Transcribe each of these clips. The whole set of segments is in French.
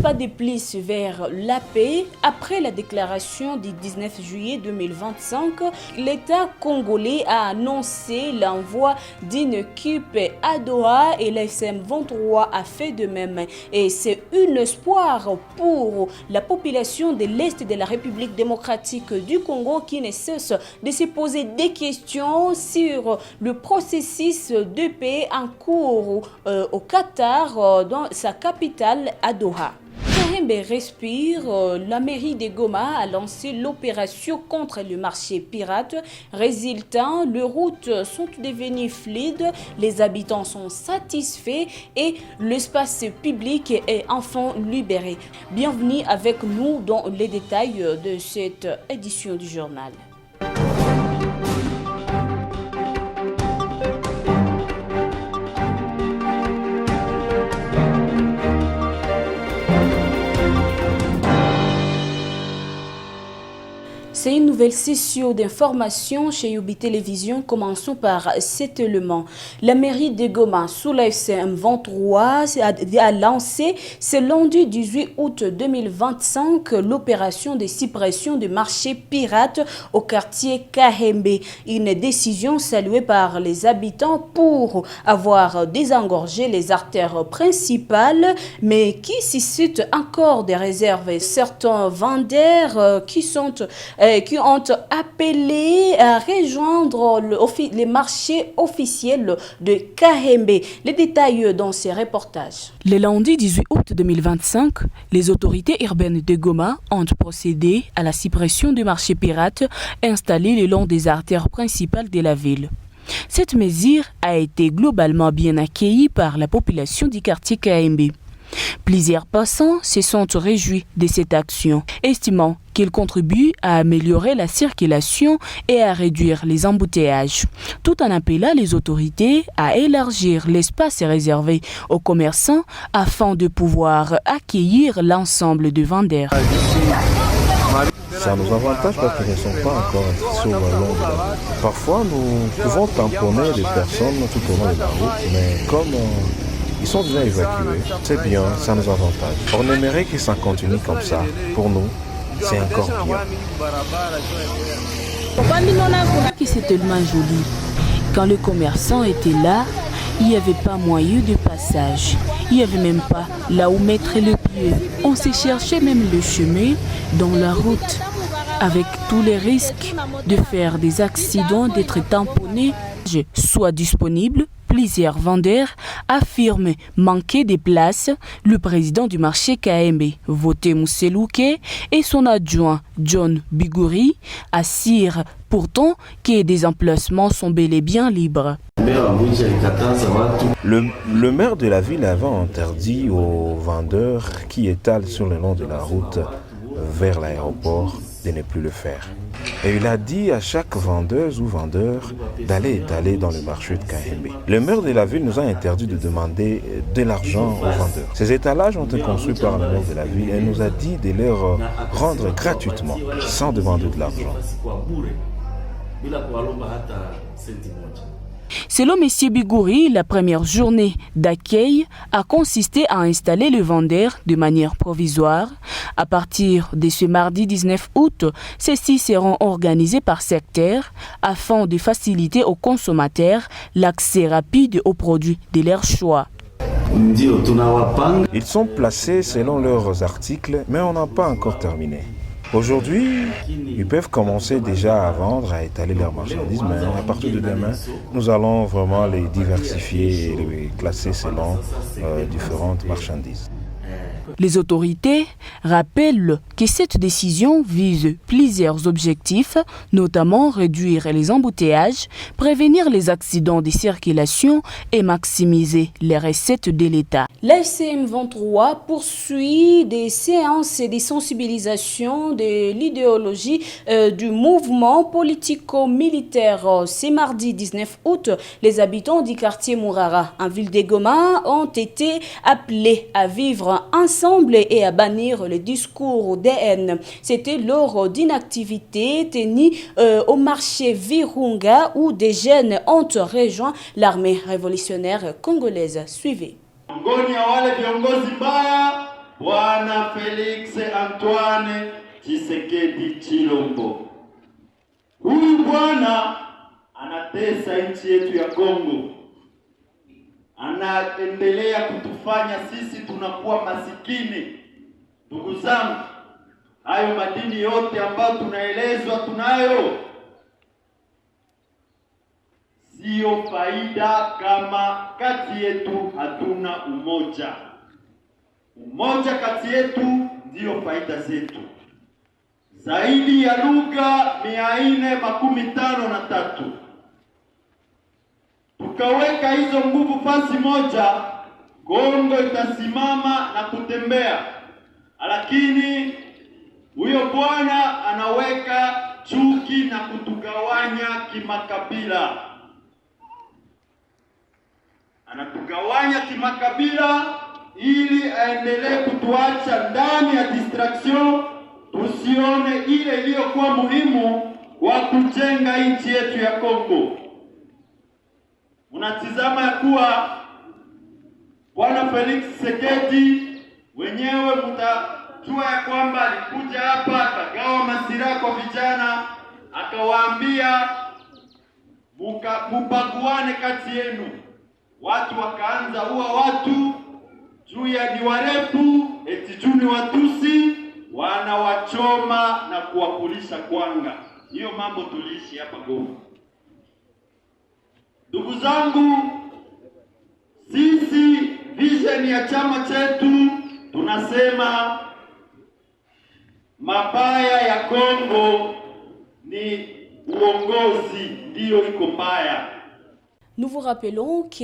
pas de plus vers la paix. Après la déclaration du 19 juillet 2025, l'État congolais a annoncé l'envoi d'une équipe à Doha et l'FCM 23 a fait de même. Et c'est un espoir pour la population de l'Est de la République démocratique du Congo qui ne cesse de se poser des questions sur le processus de paix en cours au Qatar, dans sa capitale à Doha. Kahembe respire. La mairie de Goma a lancé l'opération contre le marché pirate. Résultat, les routes sont devenues fluides, les habitants sont satisfaits et l'espace public est enfin libéré. Bienvenue avec nous dans les détails de cette édition du journal. C'est une nouvelle session d'information chez Yobi Télévision. Commençons par cet élément. La mairie de Goma, sous la FCM 23, a lancé ce lundi 18 août 2025 l'opération de suppression du marché pirate au quartier Kahembe. Une décision saluée par les habitants pour avoir désengorgé les artères principales, mais qui suscite encore des réserves. Certains vendeurs qui ont appelé à rejoindre les marchés officiels de Kahembe. Les détails dans ces reportages. Le lundi 18 août 2025, les autorités urbaines de Goma ont procédé à la suppression du marché pirate installé le long des artères principales de la ville. Cette mesure a été globalement bien accueillie par la population du quartier Kahembe. Plusieurs passants se sont réjouis de cette action, estimant qu'il contribue à améliorer la circulation et à réduire les embouteillages, tout en appelant les autorités à élargir l'espace réservé aux commerçants afin de pouvoir accueillir l'ensemble des vendeurs. Ça nous avantage parce qu'ils ne sont pas encore inscrits au long de la route. Parfois, nous pouvons tamponner des personnes tout au long de la route, mais comme ils sont déjà évacués, c'est bien, ça nous avantage. On aimerait que ça continue comme ça. Pour nous, c'est encore bien. C'est tellement joli. Quand le commerçant était là, il n'y avait pas moyen de passage. Il n'y avait même pas là où mettre le pied. On s'est cherché même le chemin dans la route, avec tous les risques de faire des accidents, d'être tamponnés. Soit disponible. Plusieurs vendeurs affirment manquer de places. Le président du marché Kahembe, Voté Mousselouke, et son adjoint John Biguri assurent pourtant que des emplacements sont bel et bien libres. Le maire de la ville avait interdit aux vendeurs qui étalent sur le long de la route vers l'aéroport de ne plus le faire. Et il a dit à chaque vendeuse ou vendeur d'aller étaler dans le marché de Kahembe. Le maire de la ville nous a interdit de demander de l'argent aux vendeurs. Ces étalages ont été construits par le maire de la ville et nous a dit de les rendre gratuitement, sans demander de l'argent. Selon M. Biguri, la première journée d'accueil a consisté à installer le vendeur de manière provisoire. À partir de ce mardi 19 août, ceux-ci seront organisés par secteur afin de faciliter aux consommateurs l'accès rapide aux produits de leur choix. Ils sont placés selon leurs articles, mais on n'a pas encore terminé. Aujourd'hui, ils peuvent commencer déjà à vendre, à étaler leurs marchandises, mais à partir de demain, nous allons vraiment les diversifier et les classer selon différentes marchandises. Les autorités rappellent que cette décision vise plusieurs objectifs, notamment réduire les embouteillages, prévenir les accidents de circulation et maximiser les recettes de l'État. La FCM 23 poursuit des séances et des sensibilisations de l'idéologie du mouvement politico-militaire. Ce mardi 19 août, les habitants du quartier Mourara en ville de Goma ont été appelés à vivre ensemble et à bannir le discours de haine. C'était lors d'une activité tenue au marché Virunga où des jeunes ont rejoint l'armée révolutionnaire congolaise. Suivez. Bwana Felix Antoine Tshisekedi Tshilombo. Huyu bwana anatesa nchi yetu ya Kongo. Anaendelea kutufanya sisi tunakuwa masikini. Ndugu zangu, hayo madini yote ambayo tunaelezwa tunayo, sio faida kama kati yetu hatuna umoja. Umoja kati yetu ndiyo faida zetu. Zaidi ya lugha 453. Tukaweka hizo nguvu fasi moja, Kongo itasimama na kutembea. Lakini huyo bwana anaweka chuki na kutugawanya kimakabila. Anatugawanya kimakabila ili aendelee kutuacha ndani ya distraction, tusione ile iliyokuwa muhimu kwa kujenga nchi yetu ya Kongo. Unatizama ya kuwa Bwana Felix Tshisekedi wenyewe mtajua ya kwamba alikuja hapa akagawa masira kwa vijana, akawaambia mubaguane kati yenu. Watu wakaanza huwa watu juu ya ni warefu, eti juu ni Watusi, wanawachoma na kuwakulisha kwanga. Hiyo mambo tuliishi hapa Goma. Ndugu zangu, sisi vision ya chama chetu tunasema mabaya ya Kongo ni uongozi ndiyo iko mbaya. Nous vous rappelons que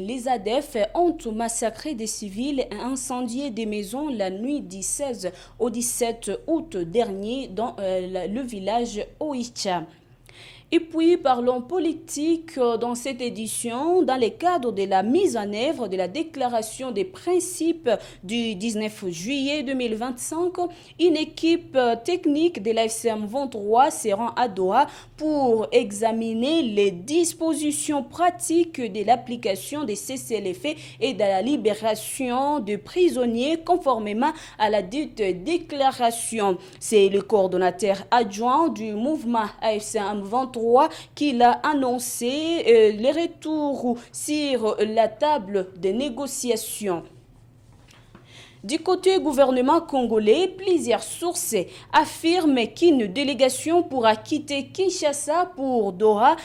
les ADF ont massacré des civils et incendié des maisons la nuit du 16 au 17 août dernier dans le village Oicha. Et puis, parlons politique dans cette édition, dans le cadre de la mise en œuvre de la déclaration des principes du 19 juillet 2025, une équipe technique de la FCM 23 se rend à Doha pour examiner les dispositions pratiques de l'application des cessez-le-feu et de la libération de prisonniers conformément à la dite déclaration. C'est le coordonnateur adjoint du mouvement AFCM 23 qui l'a annoncé les retours sur la table de négociation. Du côté gouvernement congolais, plusieurs sources affirment qu'une délégation pourra quitter Kinshasa pour Doha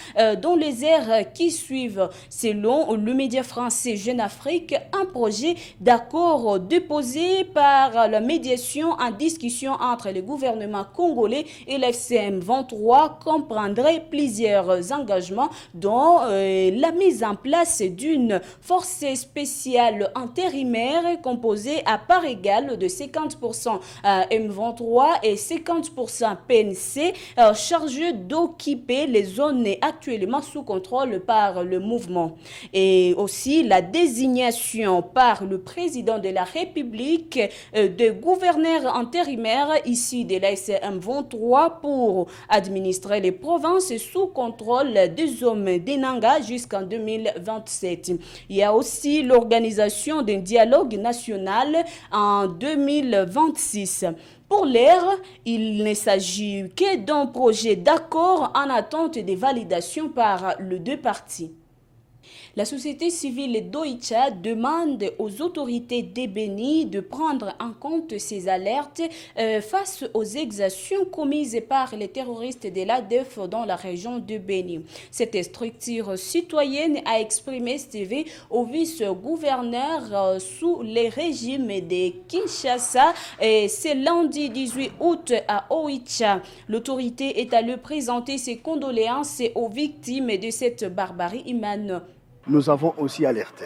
dans les heures qui suivent. Selon le média français Jeune Afrique, un projet d'accord déposé par la médiation en discussion entre le gouvernement congolais et l'FCM 23 comprendrait plusieurs engagements dont la mise en place d'une force spéciale intérimaire composée à part égale de 50% M23 et 50% PNC chargés d'occuper les zones actuellement sous contrôle par le mouvement. Et aussi la désignation par le président de la République de gouverneurs intérimaires ici de la M23 pour administrer les provinces sous contrôle des hommes d'Enanga jusqu'en 2027. Il y a aussi l'organisation d'un dialogue national en 2026. Pour l'heure, il ne s'agit que d'un projet d'accord en attente de validation par les deux parties. La société civile d'Oicha demande aux autorités de Béni de prendre en compte ces alertes face aux exactions commises par les terroristes de l'ADF dans la région de Béni. Cette structure citoyenne a exprimé ce vœu au vice-gouverneur sous le régime de Kinshasa. C'est lundi 18 août à Oicha. L'autorité est allée présenter ses condoléances aux victimes de cette barbarie humaine. Nous avons aussi alerté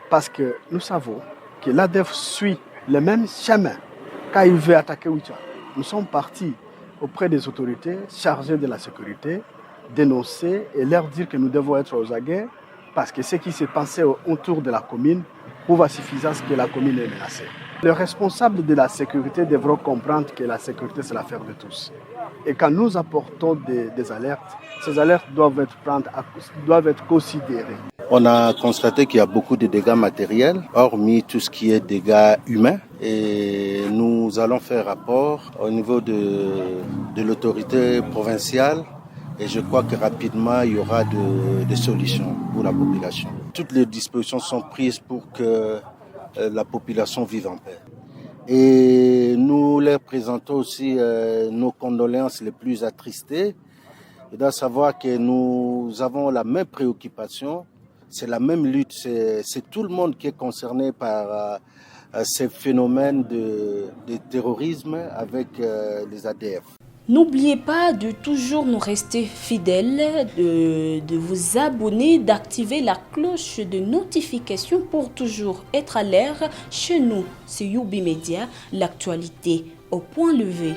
parce que nous savons que l'ADF suit le même chemin quand il veut attaquer Oicha. Nous sommes partis auprès des autorités chargées de la sécurité, dénoncer et leur dire que nous devons être aux aguets parce que ce qui s'est passé autour de la commune prouve à suffisance que la commune est menacée. Les responsables de la sécurité devront comprendre que la sécurité, c'est l'affaire de tous. Et quand nous apportons des alertes, Ces alertes doivent être considérées. On a constaté qu'il y a beaucoup de dégâts matériels, hormis tout ce qui est dégâts humains. Et nous allons faire rapport au niveau de l'autorité provinciale. Et je crois que rapidement, il y aura des solutions pour la population. Toutes les dispositions sont prises pour que la population vive en paix. Et nous leur présentons aussi nos condoléances les plus attristées. Et de savoir que nous avons la même préoccupation, c'est la même lutte, c'est tout le monde qui est concerné par ces phénomènes de terrorisme avec les ADF. N'oubliez pas de toujours nous rester fidèles, de vous abonner, d'activer la cloche de notification pour toujours être à l'air. Chez nous, c'est Youbi Media, l'actualité au point levé.